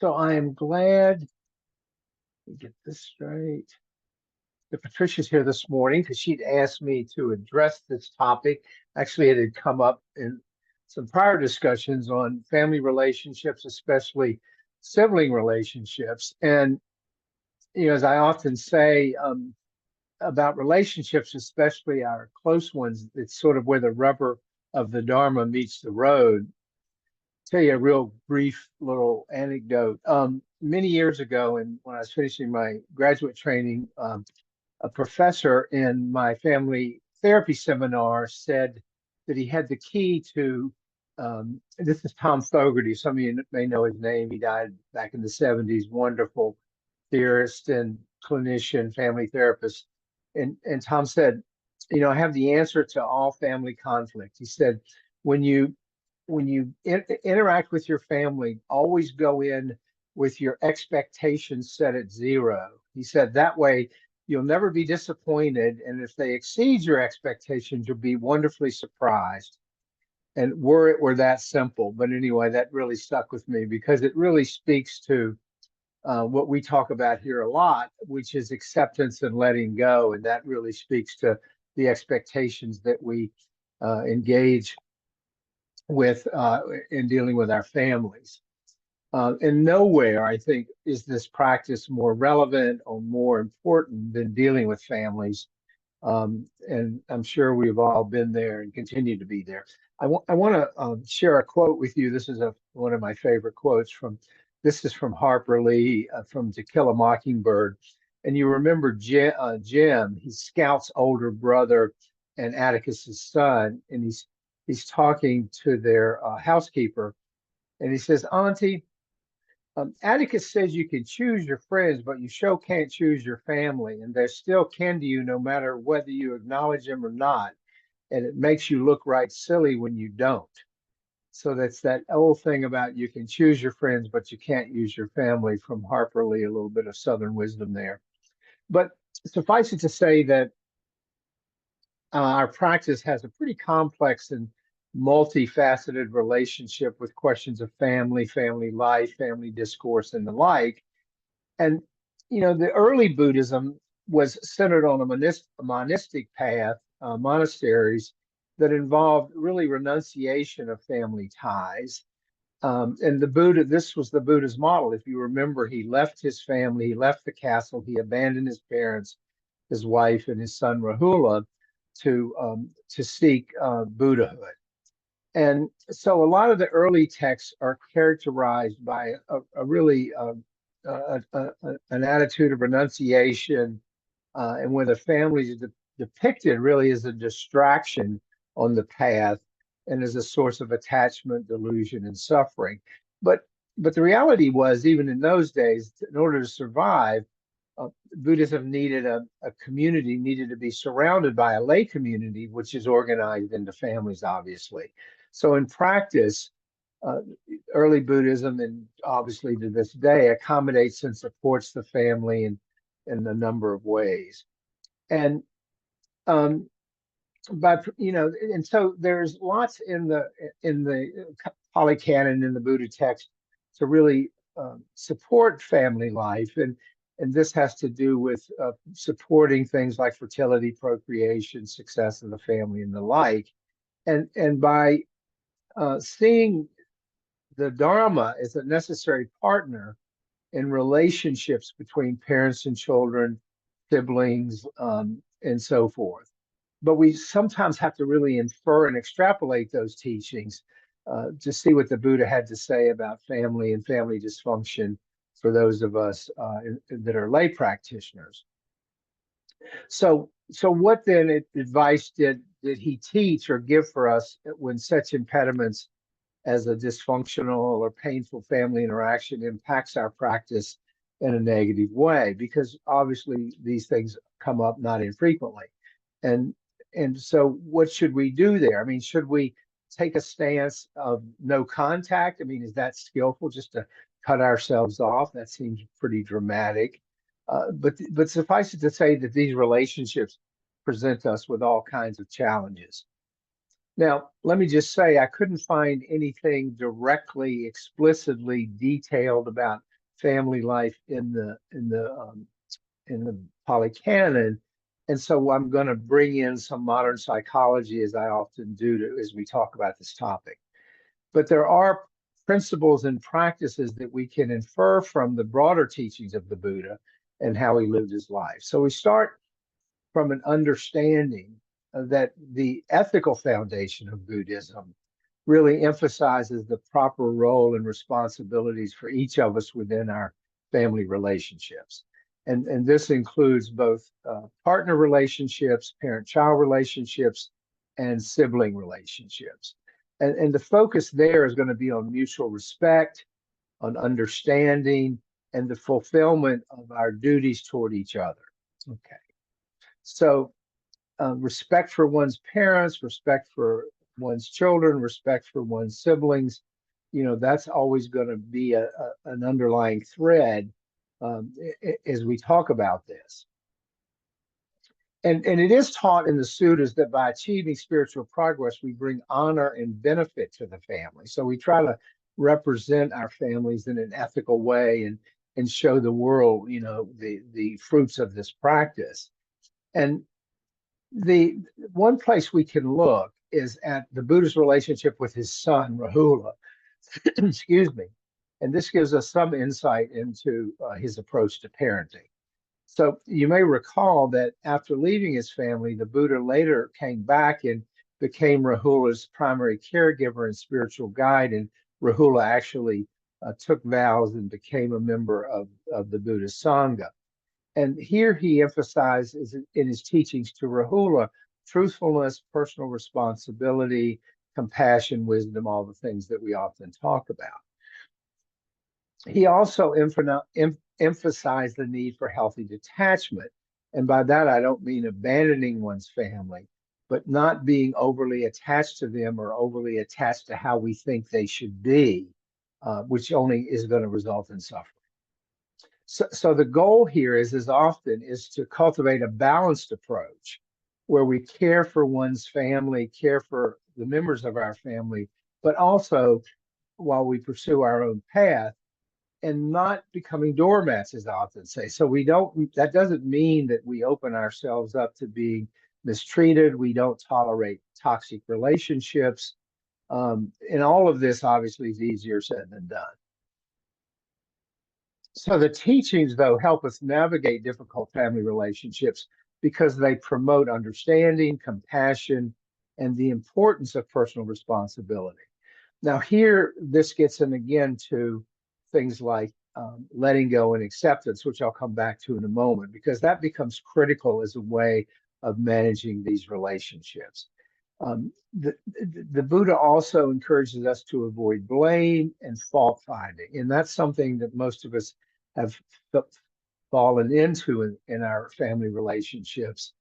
So I am glad to get this straight. That Patricia's here this morning because she'd asked me to address this topic. Actually, it had come up in some prior discussions on family relationships, especially sibling relationships. And, as I often say about relationships, especially our close ones, it's sort of where the rubber of the Dharma meets the road. Tell you a real brief little anecdote. Many years ago, and when I was finishing my graduate training, a professor in my family therapy seminar said that he had the key to. This is Tom Fogarty. Some of you may know his name. He died back in the 70s. Wonderful theorist and clinician, family therapist. And Tom said, I have the answer to all family conflict. He said, when you interact with your family, always go in with your expectations set at zero. He said that way you'll never be disappointed, and if they exceed your expectations, you'll be wonderfully surprised. And were it were that simple, but anyway, that really stuck with me because it really speaks to what we talk about here a lot, which is acceptance and letting go, and that really speaks to the expectations that we engage with in dealing with our families. And nowhere, I think, is this practice more relevant or more important than dealing with families. And I'm sure we've all been there and continue to be there. I want to share a quote with you. This is one of my favorite quotes this is from Harper Lee from To Kill a Mockingbird. And you remember Jim, he's Scout's older brother and Atticus's son, and he's talking to their housekeeper, and he says, Auntie, Atticus says you can choose your friends, but you sure can't choose your family, and they're still kin to you no matter whether you acknowledge them or not. And it makes you look right silly when you don't. So that's that old thing about you can choose your friends, but you can't use your family from Harper Lee, a little bit of Southern wisdom there. But suffice it to say that our practice has a pretty complex and multifaceted relationship with questions of family, family life, family discourse, and the like. And, the early Buddhism was centered on a monistic path, monasteries that involved really renunciation of family ties. And this was the Buddha's model. If you remember, he left his family, he left the castle, he abandoned his parents, his wife, and his son Rahula to seek Buddhahood. And so a lot of the early texts are characterized by a really an attitude of renunciation, and where the family is depicted really as a distraction on the path and as a source of attachment, delusion, and suffering. But the reality was, even in those days, in order to survive, Buddhism needed a community, needed to be surrounded by a lay community, which is organized into families, obviously. So in practice, early Buddhism, and obviously to this day, accommodates and supports the family in a number of ways. And but and so there's lots in the Pali Canon, in the Buddha text, to really support family life, and this has to do with supporting things like fertility, procreation, success of the family, and the like. And by seeing the Dharma as a necessary partner in relationships between parents and children, siblings, and so forth. But we sometimes have to really infer and extrapolate those teachings to see what the Buddha had to say about family and family dysfunction for those of us that are lay practitioners. So what then advice did he teach or give for us when such impediments as a dysfunctional or painful family interaction impacts our practice in a negative way? Because obviously these things come up not infrequently. And so what should we do there? I mean, should we take a stance of no contact? I mean, is that skillful, just to cut ourselves off? That seems pretty dramatic. But suffice it to say that these relationships present us with all kinds of challenges. Now, let me just say, I couldn't find anything directly, explicitly detailed about family life in the Pali Canon. And so I'm going to bring in some modern psychology, as I often do, as we talk about this topic. But there are principles and practices that we can infer from the broader teachings of the Buddha and how he lived his life. So we start from an understanding that the ethical foundation of Buddhism really emphasizes the proper role and responsibilities for each of us within our family relationships. And this includes both partner relationships, parent-child relationships, and sibling relationships. And the focus there is going to be on mutual respect, on understanding, and the fulfillment of our duties toward each other. Okay. So respect for one's parents, respect for one's children, respect for one's siblings, that's always going to be an underlying thread as we talk about this. And it is taught in the sutras that by achieving spiritual progress, we bring honor and benefit to the family. So we try to represent our families in an ethical way and show the world, the fruits of this practice. And the one place we can look is at the Buddha's relationship with his son, Rahula. Excuse me. And this gives us some insight into his approach to parenting. So you may recall that after leaving his family, the Buddha later came back and became Rahula's primary caregiver and spiritual guide. And Rahula actually took vows and became a member of the Buddhist Sangha. And here he emphasizes in his teachings to Rahula truthfulness, personal responsibility, compassion, wisdom, all the things that we often talk about. He also emphasized the need for healthy detachment. And by that, I don't mean abandoning one's family, but not being overly attached to them or overly attached to how we think they should be, which only is going to result in suffering. So the goal here is, as often, is to cultivate a balanced approach where we care for one's family, care for the members of our family, but also while we pursue our own path and not becoming doormats, as I often say. So that doesn't mean that we open ourselves up to being mistreated. We don't tolerate toxic relationships. And all of this obviously is easier said than done. So the teachings, though, help us navigate difficult family relationships because they promote understanding, compassion, and the importance of personal responsibility. Now here, this gets in again to things like letting go and acceptance, which I'll come back to in a moment, because that becomes critical as a way of managing these relationships. The Buddha also encourages us to avoid blame and fault finding. And that's something that most of us have fallen into in our family relationships.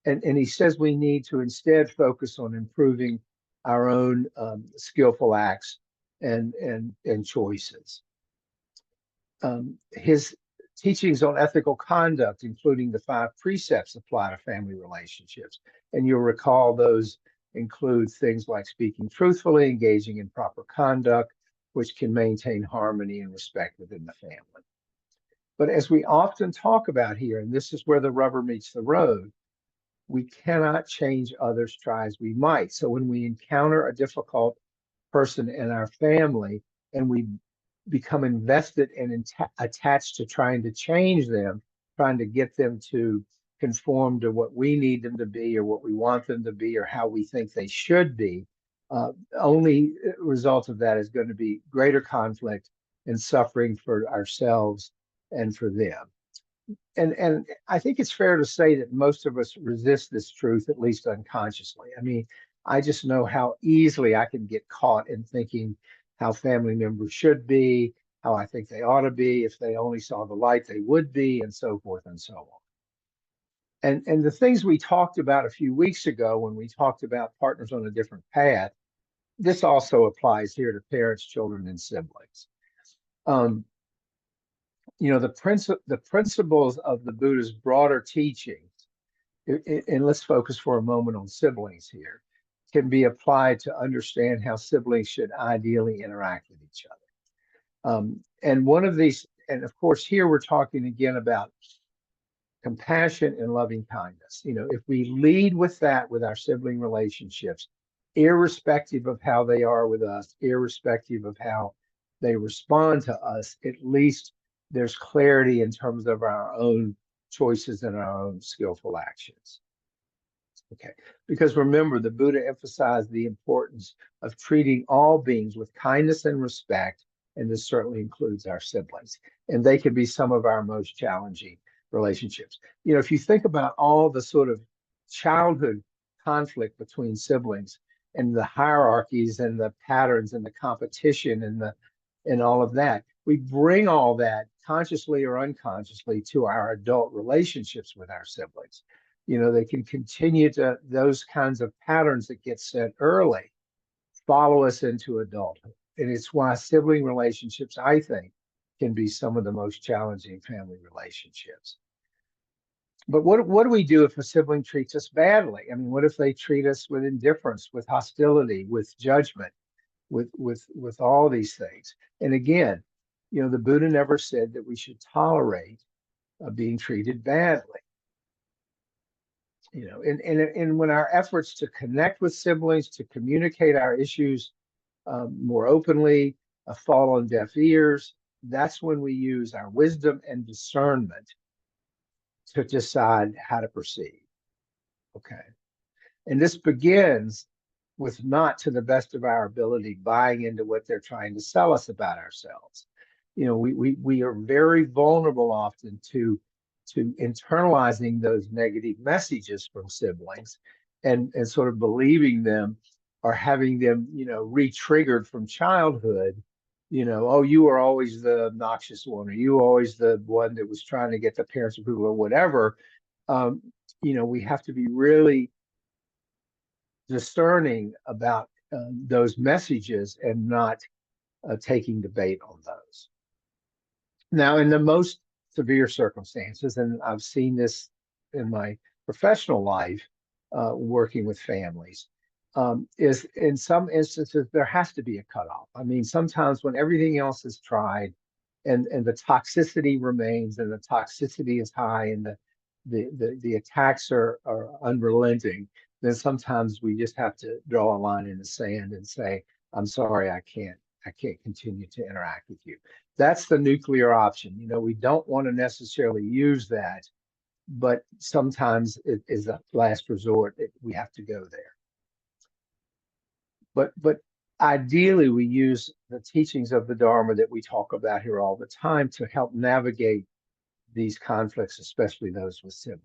And he says we need to instead focus on improving our own skillful acts and choices. His teachings on ethical conduct, including the 5 precepts, apply to family relationships. And you'll recall those include things like speaking truthfully, engaging in proper conduct, which can maintain harmony and respect within the family. But as we often talk about here, and this is where the rubber meets the road, we cannot change others, try as we might. So when we encounter a difficult person in our family and we become invested and attached to trying to change them, trying to get them to conform to what we need them to be or what we want them to be or how we think they should be, only result of that is going to be greater conflict and suffering for ourselves and for them. And I think it's fair to say that most of us resist this truth, at least unconsciously. I mean, I just know how easily I can get caught in thinking how family members should be, how I think they ought to be. If they only saw the light, they would be, and so forth and so on. And the things we talked about a few weeks ago when we talked about partners on a different path, this also applies here to parents, children, and siblings. The principles of the Buddha's broader teachings, and let's focus for a moment on siblings here, can be applied to understand how siblings should ideally interact with each other. And one of these And of course, here we're talking again about compassion and loving kindness. If we lead with that with our sibling relationships, irrespective of how they are with us, irrespective of how they respond to us, at least there's clarity in terms of our own choices and our own skillful actions. Okay, because remember, the Buddha emphasized the importance of treating all beings with kindness and respect, and this certainly includes our siblings. And they can be some of our most challenging relationships. If you think about all the sort of childhood conflict between siblings and the hierarchies and the patterns and the competition and all of that, we bring all that consciously or unconsciously to our adult relationships with our siblings. They can continue to, those kinds of patterns that get set early follow us into adulthood. And it's why sibling relationships, I think, can be some of the most challenging family relationships. But what do we do if a sibling treats us badly? I mean, what if they treat us with indifference, with hostility, with judgment, with all these things? And again, the Buddha never said that we should tolerate being treated badly. And when our efforts to connect with siblings, to communicate our issues more openly, fall on deaf ears, that's when we use our wisdom and discernment to decide how to proceed. Okay. And this begins with, not to the best of our ability, buying into what they're trying to sell us about ourselves. We are very vulnerable often to internalizing those negative messages from siblings and sort of believing them or having them, re-triggered from childhood. Oh, you were always the obnoxious one, or you were always the one that was trying to get the parents' approval or whatever. We have to be really discerning about those messages and not taking debate on those. Now, in the most severe circumstances, and I've seen this in my professional life, working with families, is in some instances there has to be a cutoff. I mean, sometimes when everything else is tried, and the toxicity remains, and the toxicity is high, and the attacks are unrelenting, then sometimes we just have to draw a line in the sand and say, I'm sorry, I can't continue to interact with you. That's the nuclear option. We don't want to necessarily use that, but sometimes it is a last resort. We have to go there. But ideally, we use the teachings of the Dharma that we talk about here all the time to help navigate these conflicts, especially those with siblings,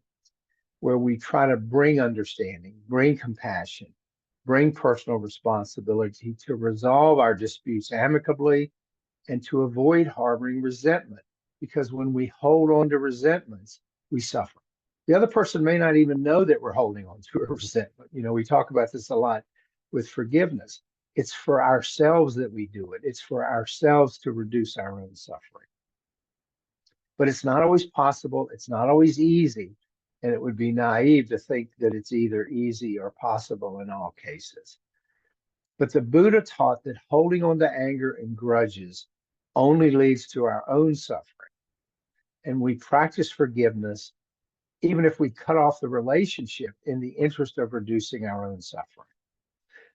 where we try to bring understanding, bring compassion, bring personal responsibility to resolve our disputes amicably and to avoid harboring resentment. Because when we hold on to resentments, we suffer. The other person may not even know that we're holding on to a resentment. We talk about this a lot with forgiveness. It's for ourselves that we do it. It's for ourselves to reduce our own suffering. But it's not always possible. It's not always easy. And it would be naive to think that it's either easy or possible in all cases. But the Buddha taught that holding on to anger and grudges only leads to our own suffering. And we practice forgiveness even if we cut off the relationship in the interest of reducing our own suffering.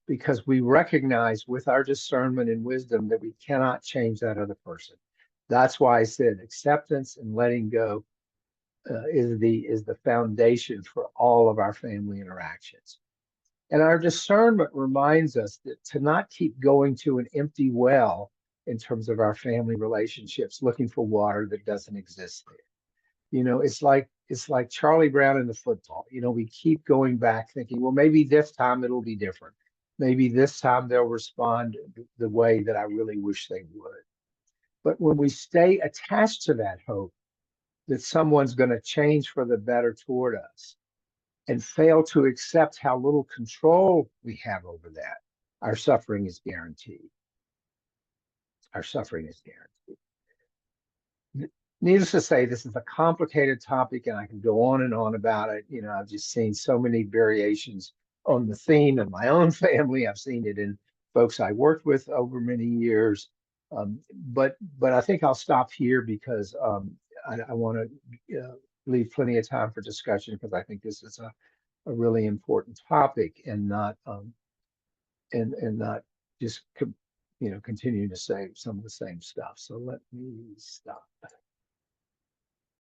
Because we recognize with our discernment and wisdom that we cannot change that other person. That's why I said acceptance and letting go is the foundation for all of our family interactions. And our discernment reminds us that to not keep going to an empty well in terms of our family relationships, looking for water that doesn't exist there. It's like Charlie Brown in the football. We keep going back thinking, well, maybe this time it'll be different. Maybe this time they'll respond the way that I really wish they would. But when we stay attached to that hope that someone's going to change for the better toward us and fail to accept how little control we have over that, our suffering is guaranteed. Our suffering is guaranteed. Needless to say, this is a complicated topic and I can go on and on about it. I've just seen so many variations on the theme in my own family. I've seen it in folks I worked with over many years. But I think I'll stop here because I want to leave plenty of time for discussion because I think this is a really important topic and not just continue to say some of the same stuff. So let me stop.